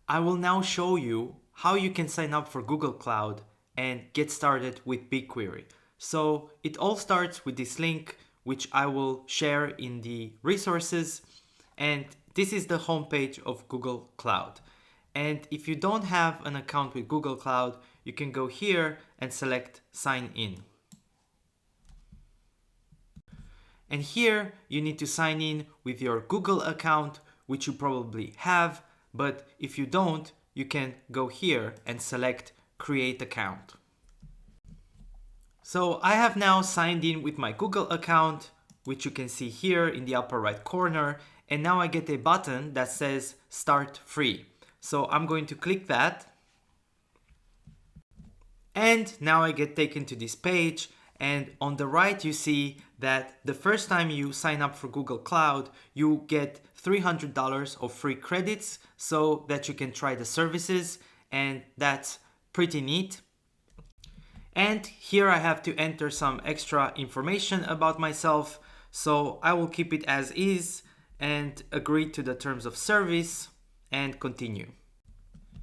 I will now show you how you can sign up for Google Cloud and get started with BigQuery. So it all starts with this link, which I will share in the resources. And this is the homepage of Google Cloud. And if you don't have an account with Google Cloud, you can go here and select Sign In. And here you need to sign in with your Google account, which you probably have, but if you don't, you can go here and select Create Account. So I have now signed in with my Google account, which you can see here in the upper right corner, and now I get a button that says Start Free. So I'm going to click that. And now I get taken to this page, and on the right you see that the first time you sign up for Google Cloud, you get $300 of free credits so that you can try the services, and that's pretty neat. And here I have to enter some extra information about myself, so I will keep it as is and agree to the terms of service and continue.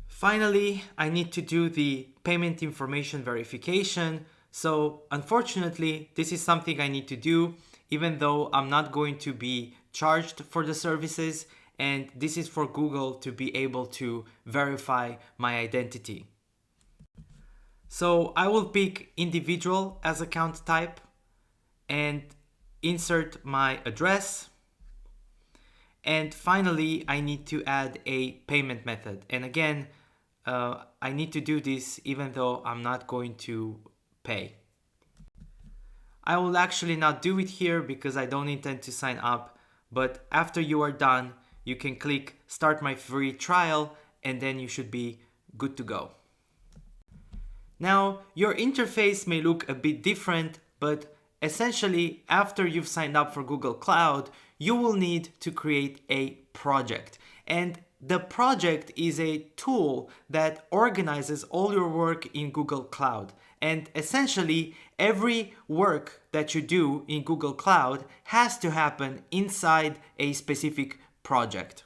Finally, I need to do the payment information verification. So unfortunately, this is something I need to do, even though I'm not going to be charged for the services. And this is for Google to be able to verify my identity. So I will pick individual as account type and insert my address. And finally, I need to add a payment method. And again, I need to do this even though I'm not going to pay. I will actually not do it here because I don't intend to sign up, but after you are done, you can click Start My Free Trial and then you should be good to go. Now, your interface may look a bit different, but essentially, after you've signed up for Google Cloud, you will need to create a project. And the project is a tool that organizes all your work in Google Cloud. And essentially, every work that you do in Google Cloud has to happen inside a specific project.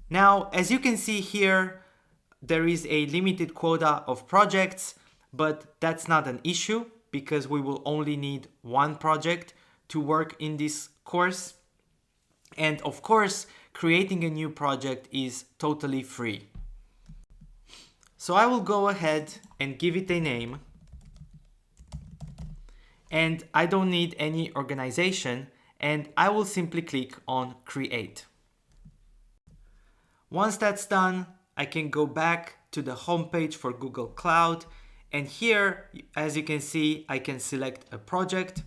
Now, as you can see here, there is a limited quota of projects, but that's not an issue because we will only need one project to work in this course. And of course, creating a new project is totally free. So I will go ahead and give it a name. And I don't need any organization, and I will simply click on Create. Once that's done, I can go back to the homepage for Google Cloud, and here, as you can see, I can select a project,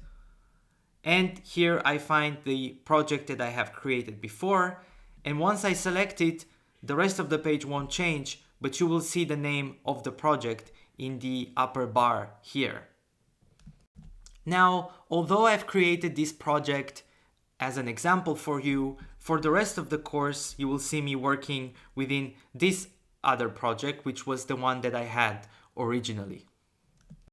and here I find the project that I have created before, and once I select it, the rest of the page won't change, but you will see the name of the project in the upper bar here. Now, although I've created this project as an example for you, for the rest of the course, you will see me working within this other project, which was the one that I had originally.